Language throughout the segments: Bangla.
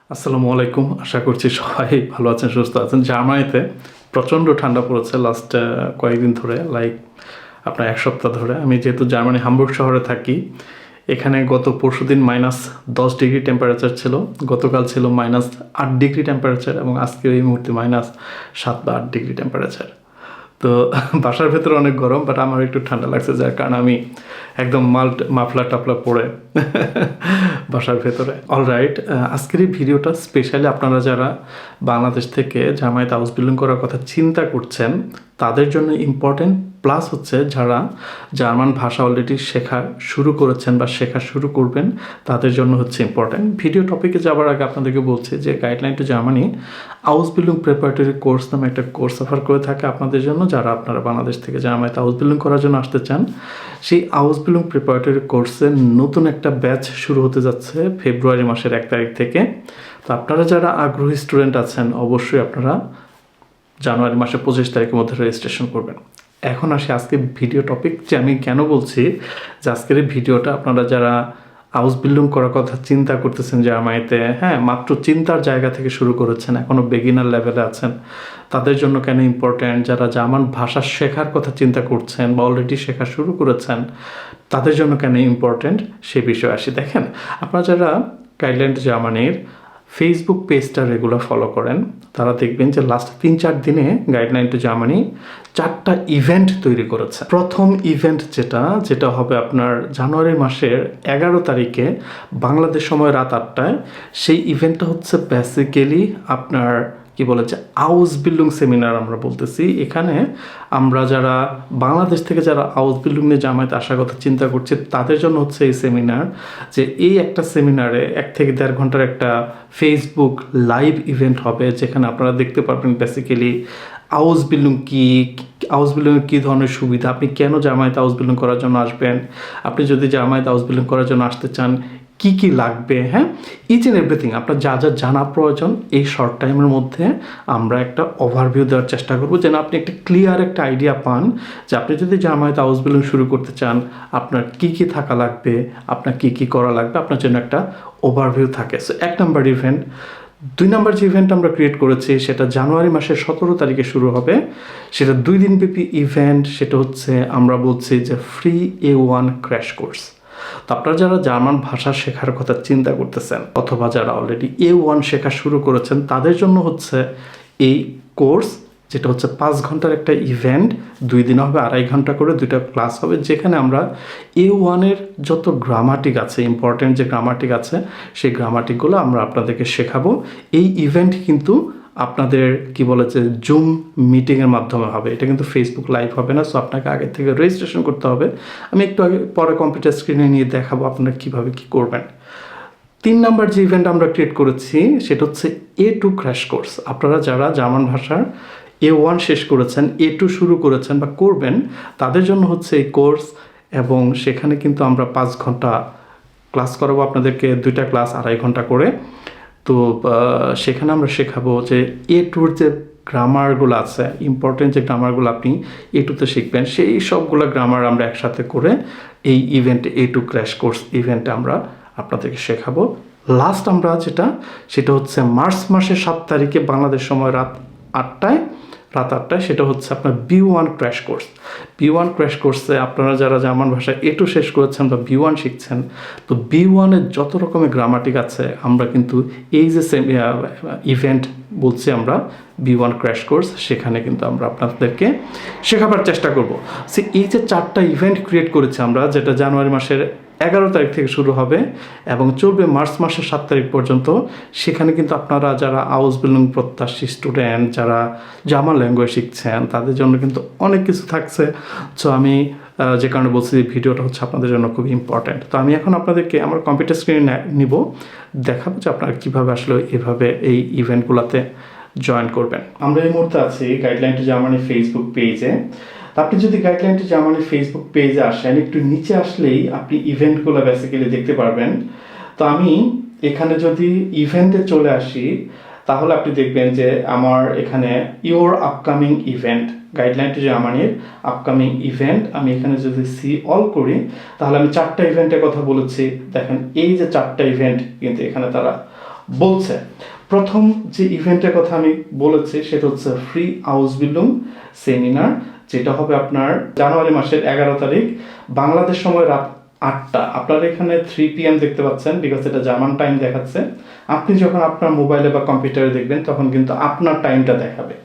আসসালামু আলাইকুম। আশা করছি সবাই ভালো আছেন, সুস্থ আছেন। জার্মানিতে প্রচণ্ড ঠান্ডা পড়েছে লাস্ট কয়েকদিন ধরে, লাইক আপনার এক সপ্তাহ ধরে। আমি যেহেতু জার্মানি হামবুর্গ শহরে থাকি, এখানে গত পরশুদিন -10 ডিগ্রি টেম্পারেচার ছিল, গতকাল ছিল -8 ডিগ্রি টেম্পারেচার এবং আজকে এই মুহূর্তে -7 বা 8 ডিগ্রি টেম্পারেচার। তো বাসার ভেতরে অনেক গরম, বাট আমার একটু ঠান্ডা লাগছে, যার কারণে আমি একদম মাফলা টাফলা পরে বাসার ভেতরে। অলরাইট, আজকের এই ভিডিওটা স্পেশালি আপনারা যারা বাংলাদেশ থেকে জামায়াতে হাউস বিল্ডিং করার কথা চিন্তা করছেন তাদের জন্য ইম্পর্টেন্ট, প্লাস হচ্ছে যারা জার্মান ভাষা অলরেডি শেখা শুরু করেছেন বা শেখা শুরু করবেন তাদের জন্য হচ্ছে ইম্পর্টেন্ট। ভিডিও টপিকে যাওয়ার আগে আপনাদেরকে বলছি যে guideline two Germany house building preparatory course নামে একটা কোর্স অফার করে থাকে আপনাদের জন্য, যারা আপনারা বাংলাদেশ থেকে জার্মানিতে হাউস বিল্ডিং করার জন্য আসতে চান। সেই হাউস বিল্ডিং প্রিপারেটরি কোর্সের নতুন একটা ব্যাচ শুরু হতে যাচ্ছে ফেব্রুয়ারি মাসের 1 তারিখ থেকে। তো আপনারা যারা আগ্রহী স্টুডেন্ট আছেন অবশ্যই আপনারা জানুয়ারি মাসের 25 তারিখের মধ্যে রেজিস্ট্রেশন করবেন। এখন আসি আজকে ভিডিও টপিক, যে আমি কেন বলছি যে আজকের এই ভিডিওটা আপনারা যারা হাউস বিল্ডিং করার কথা চিন্তা করতেছেন জার্মানিতে, হ্যাঁ মাত্র চিন্তার জায়গা থেকে শুরু করেছেন, এখনও বেগিনার লেভেলে আছেন, তাদের জন্য কেন ইম্পর্ট্যান্ট। যারা জার্মান ভাষা শেখার কথা চিন্তা করছেন বা অলরেডি শেখা শুরু করেছেন তাদের জন্য কেন ইম্পর্ট্যান্ট সে বিষয়ে আসি। দেখেন, আপনারা যারা গাইডলাইন টু জার্মানির ফেসবুক পেজটা রেগুলার ফলো করেন তারা দেখবেন যে লাস্ট 3-4 দিনে গাইডলাইন টু জার্মানি 4টা ইভেন্ট তৈরি করেছে। প্রথম ইভেন্ট যেটা হবে আপনার জানুয়ারি মাসের 11 তারিখে বাংলাদেশ সময় রাত 8টায়। সেই ইভেন্টটা হচ্ছে বেসিক্যালি আপনার কি বলে যে হাউস বিল্ডিং সেমিনার আমরা বলতেছি। এখানে আমরা যারা বাংলাদেশ থেকে যারা হাউস বিল্ডিং নিয়ে জামায়াতে আসার কথা চিন্তা করছি তাদের জন্য হচ্ছে এই সেমিনার। যে এই একটা সেমিনারে 1 থেকে 1.5 ঘন্টার একটা ফেসবুক লাইভ ইভেন্ট হবে, যেখানে আপনারা দেখতে পারবেন বেসিক্যালি হাউস বিল্ডিং কী, হাউস বিল্ডিংয়ের কী ধরনের সুবিধা, আপনি কেন জামায়াতে হাউস বিল্ডিং করার জন্য আসবেন, আপনি যদি জামায়াতে হাউস বিল্ডিং করার জন্য আসতে চান কি কি লাগবে, হ্যাঁ ইচ অ্যান্ড এভরিথিং আপনার যা যা জানা প্রয়োজন এই শর্ট টাইমের মধ্যে আমরা একটা ওভারভিউ দেওয়ার চেষ্টা করবো, যেন আপনি একটা ক্লিয়ার একটা আইডিয়া পান যে আপনি যদি জামায়াতে হাউস বিল্ডিং শুরু করতে চান আপনার কি কি থাকা লাগবে, আপনার কি কি করা লাগবে, আপনার জন্য একটা ওভারভিউ থাকে। সো 1 নম্বর ইভেন্ট। 2 নম্বর যে ইভেন্ট আমরা ক্রিয়েট করেছি সেটা জানুয়ারি মাসের 17 তারিখে শুরু হবে। সেটা 2 দিনব্যাপী ইভেন্ট। সেটা হচ্ছে আমরা বলছি যে ফ্রি A1 ক্র্যাশ কোর্স। তো আপনারা যারা জার্মান ভাষা শেখার কথা চিন্তা করতেছেন অথবা যারা অলরেডি A1 শেখা শুরু করেছেন তাদের জন্য হচ্ছে এই কোর্স, যেটা হচ্ছে 5 ঘন্টার একটা ইভেন্ট। 2 দিন হবে, 2.5 ঘন্টা করে 2টা ক্লাস হবে, যেখানে আমরা A1-এর যত গ্রামাটিক আছে, ইম্পর্টেন্ট যে গ্রামাটিক আছে সেই গ্রামাটিকগুলো আমরা আপনাদেরকে শেখাবো। এই ইভেন্ট কিন্তু আপনাদের কি বলে যে জুম মিটিংয়ের মাধ্যমে হবে, এটা কিন্তু ফেসবুক লাইভ হবে না। সো আপনাকে আগে থেকে রেজিস্ট্রেশন করতে হবে। আমি একটু আগে পরে কম্পিউটার স্ক্রিনে নিয়ে দেখাবো আপনারা কীভাবে কী করবেন। 3 নম্বর যে ইভেন্ট আমরা ক্রিয়েট করেছি সেটা হচ্ছে A2 ক্র্যাশ কোর্স। আপনারা যারা জার্মান ভাষার A1 শেষ করেছেন, A2 শুরু করেছেন বা করবেন তাদের জন্য হচ্ছে এই কোর্স। এবং সেখানে কিন্তু আমরা 5 ঘন্টা ক্লাস করাবো আপনাদেরকে, 2টা ক্লাস 2.5 ঘন্টা করে। তো সেখানে আমরা শেখাবো যে A2-র যে গ্রামারগুলো আছে, ইম্পর্টেন্ট যে গ্রামারগুলো আপনি A2-তে শিখবেন সেই সবগুলো গ্রামার আমরা একসাথে করে এই ইভেন্টে A2 ক্র্যাশ কোর্স ইভেন্টে আমরা আপনাদেরকে শেখাবো। লাস্ট আমরা সেটা হচ্ছে মার্চ মাসের 7 তারিখে বাংলাদেশ সময় রাত 8টায় সেটা হচ্ছে আপনার B1 crash course. B1 crash কোর্সে আপনারা যারা জার্মান ভাষায় A2 শেষ করেছেন বা B1 শিখছেন, তো B1-এর যত রকমের গ্রামাটিক আছে আমরা কিন্তু এই যে ইভেন্ট বলছি আমরা B1 ক্র্যাশ কোর্স, সেখানে কিন্তু আমরা আপনাদেরকে শেখাবার চেষ্টা করব। সে এই যে 4টা ইভেন্ট ক্রিয়েট করেছি আমরা, যেটা জানুয়ারি মাসের 11 তারিখ থেকে শুরু হবে এবং চলবে মার্চ মাসের 7 তারিখ পর্যন্ত। সেখানে কিন্তু আপনারা যারা হাউস বিল্ডিং প্রত্যাশী স্টুডেন্ট, যারা জার্মান ল্যাঙ্গুয়েজ শিখছেন তাদের জন্য কিন্তু অনেক কিছু থাকছে। সো আমি যে কারণে বলছি ভিডিওটা হচ্ছে আপনাদের জন্য খুব ইম্পর্ট্যান্ট। তো আমি এখন আপনাদেরকে আমার কম্পিউটার স্ক্রিনে নিব, দেখাবো যে আপনারা কীভাবে আসলে এভাবে এই ইভেন্টগুলোতে জয়েন করবেন। আমরা এই মুহূর্তে আছি গাইডলাইন টু জার্মানি ফেসবুক পেজে। আপনি যদি গাইডলাইন টু জার্মানি ফেসবুক পেজে আসেন, একটু নিচে আসলেই আপনি ইভেন্টগুলো বেসিক্যালি দেখতে পারবেন। তো আমি এখানে যদি ইভেন্টে চলে আসি তাহলে আপনি দেখবেন যে আমার এখানে your upcoming event, guideline to জার্মানির আপকামিং ইভেন্ট, আমি এখানে যদি সি অল করি তাহলে আমি 4টা ইভেন্টের কথা বলেছি। দেখেন এই যে 4টা ইভেন্ট কিন্তু এখানে তারা বলছে। প্রথম যে ইভেন্টের কথা আমি বলেছি সেটা হচ্ছে ফ্রি আউসবিল্ডিং সেমিনার, যেটা হবে আপনার জানুয়ারি মাসের 11 তারিখ বাংলাদেশ সময় রাত 8টা। আপনারা এখানে 3 PM দেখতে পাচ্ছেন, বিকজ এটা জার্মান টাইম দেখাচ্ছে। আপনি যখন আপনার মোবাইলে বা কম্পিউটারে দেখবেন তখন কিন্তু আপনার টাইমটা দেখাবে,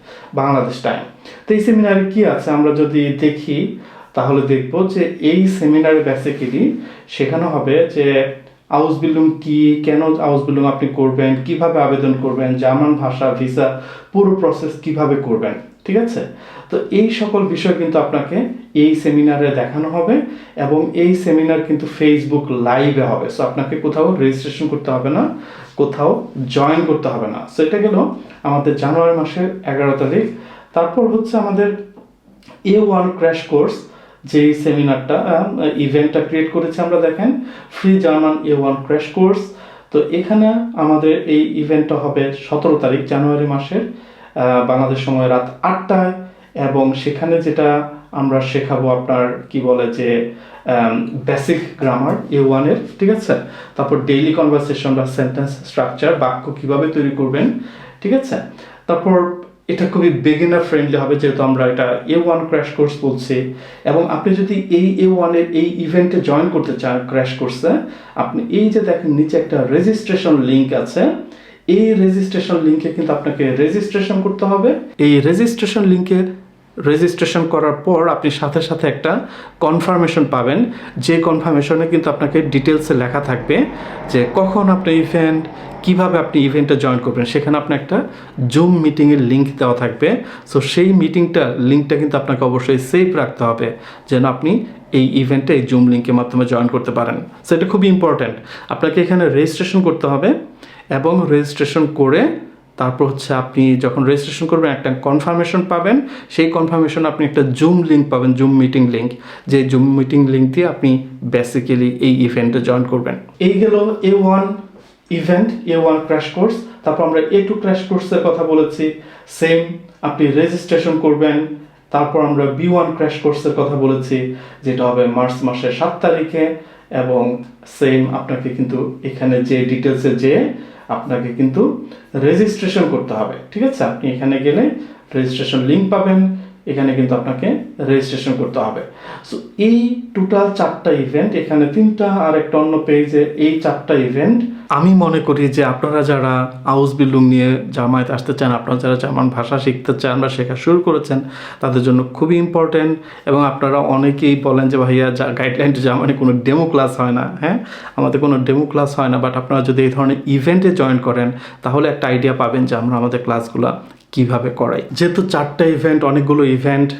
বাংলাদেশ টাইম। তো এই সেমিনারে কি আছে আমরা যদি দেখি তাহলে দেখব যে এই সেমিনারে বেসিক্যালি শেখানো হবে যে আউসবিল্ডিং কি, কেন আউসবিল্ডিং আপনি করবেন, কিভাবে আবেদন করবেন, জার্মান ভাষা, ভিসা, পুরো প্রসেস কিভাবে করবেন, ঠিক আছে। তো এই সকল বিষয় কিন্তু আপনাকে এই সেমিনারে দেখানো হবে, এবং এই সেমিনার কিন্তু ফেসবুক লাইভে হবে। সো আপনাকে কোথাও রেজিস্ট্রেশন করতে হবে না, কোথাও জয়েন করতে হবে না। সো এটা গেল আমাদের জানুয়ারি মাসের 11 তারিখ। তারপর হচ্ছে আমাদের A1 ক্র্যাশ কোর্স, যে সেমিনারটা ইভেন্টটা ক্রিয়েট করেছে আমরা, দেখেন free German A1 crash course. তো এখানে আমাদের এই ইভেন্টটা হবে 17 তারিখ জানুয়ারি মাসের বাংলাদেশ সময় রাত 8টায়, এবং সেখানে যেটা আমরা শেখাবো আপনার কি বলে যে বেসিক গ্রামার A1 এর, ঠিক আছে। তারপর ডেইলি কনভারসেশন বা সেন্টেন্স স্ট্রাকচার, বাক্য কিভাবে তৈরি করবেন, ঠিক আছে। তারপর এটা খুবই বিগিনার ফ্রেন্ডলি হবে, যেহেতু আমরা এটা A1 ক্র্যাশ কোর্স বলছি। এবং আপনি যদি এই A1 এর এই ইভেন্টে জয়েন করতে চান ক্র্যাশ কোর্সে, আপনি এই যে দেখেন নিচে একটা রেজিস্ট্রেশন লিঙ্ক আছে, এই রেজিস্ট্রেশন লিঙ্কে কিন্তু আপনাকে রেজিস্ট্রেশন করতে হবে। এই রেজিস্ট্রেশন লিঙ্কে রেজিস্ট্রেশন করার পর আপনি সাথে সাথে একটা কনফার্মেশন পাবেন, যে কনফার্মেশনে কিন্তু আপনাকে ডিটেলসে লেখা থাকবে যে কখন আপনি ইভেন্ট, কিভাবে আপনি ইভেন্টে জয়েন করবেন। সেখানে আপনার একটা জুম মিটিংয়ের লিঙ্ক দেওয়া থাকবে। সো সেই লিঙ্কটা কিন্তু আপনাকে অবশ্যই সেভ রাখতে হবে, যেন আপনি এই ইভেন্টে এই জুম লিঙ্কের মাধ্যমে জয়েন করতে পারেন। সো এটা খুবই ইম্পর্ট্যান্ট। আপনাকে এখানে রেজিস্ট্রেশন করতে হবে, এবং রেজিস্ট্রেশন করে তারপর হচ্ছে আপনি যখন রেজিস্ট্রেশন করবেন একটা কনফার্মেশন পাবেন। সেই কনফার্মেশন আপনি একটা জুম লিঙ্ক পাবেন, জুম মিটিং লিঙ্ক, যে জুম মিটিং লিঙ্ক দিয়ে আপনি বেসিক্যালি এই ইভেন্টে জয়েন করবেন। এই গেল A1 event, A1 crash course. তারপর আমরা A2 ক্র্যাশ কোর্সের কথা বলেছি, সেম আপনি রেজিস্ট্রেশন করবেন। তারপর আমরা B1 ক্র্যাশ কোর্সের কথা বলেছি, যেটা হবে মার্চ মাসের 7 তারিখে, এবং সেম আপনাকে কিন্তু এখানে যে ডিটেলসে যে আপনাকে কিন্তু রেজিস্ট্রেশন করতে হবে, ঠিক আছে। আপনি এখানে গেলে রেজিস্ট্রেশন লিঙ্ক পাবেন, এখানে কিন্তু আপনাকে রেজিস্ট্রেশন করতে হবে। সো এই টোটাল 4টা ইভেন্ট, এখানে 3টা আর একটা অন্য পেজে, এই 4টা ইভেন্ট আমি মনে করি যে আপনারা যারা আউসবিল্ডিং নিয়ে জার্মানিতে আসতে চান, আপনারা যারা জার্মান ভাষা শিখতে চান বা শেখা শুরু করেছেন, তাদের জন্য খুবই ইম্পর্টেন্ট। এবং আপনারা অনেকেই বলেন যে ভাইয়া গাইডলাইন টু জার্মানি কোনো ডেমো ক্লাস হয় না। হ্যাঁ, আমাদের কোনো ডেমো ক্লাস হয় না, বাট আপনারা যদি এই ধরনের ইভেন্টে জয়েন করেন তাহলে একটা আইডিয়া পাবেন যে আমরা আমাদের ক্লাসগুলো কিভাবে করাই। যেহেতু 4টা ইভেন্ট, অনেকগুলো ইভেন্ট,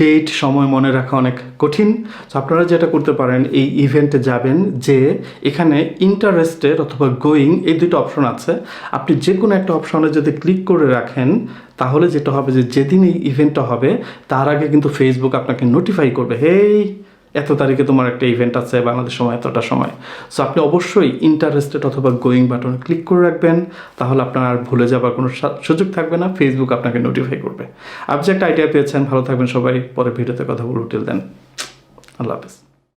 ডেট সময় মনে রাখা অনেক কঠিন। তো আপনারা যেটা করতে পারেন, এই ইভেন্টে যাবেন, যে এখানে ইন্টারেস্টেড অথবা গোয়িং এই দুটো অপশন আছে। আপনি যে কোনো একটা অপশনে যদি ক্লিক করে রাখেন তাহলে যেটা হবে যে যেদিন এই ইভেন্টটা হবে তার আগে কিন্তু ফেসবুক আপনাকে নোটিফাই করবে, হেই এত তারিখে তোমার একটা ইভেন্ট আছে বাংলাদেশ সময় এতটা সময়। সো আপনি অবশ্যই ইন্টারেস্টেড অথবা গোয়িং বাটনে ক্লিক করে রাখবেন, তাহলে আপনার আর ভুলে যাবার কোনো সুযোগ থাকবে না, ফেসবুক আপনাকে নোটিফাই করবে। আপনি একটা আইডিয়া পেয়েছেন, ভালো থাকবেন সবাই, পরে ভিডিওতে কথা বলবো। টিল দেন, আল্লাহ হাফেজ।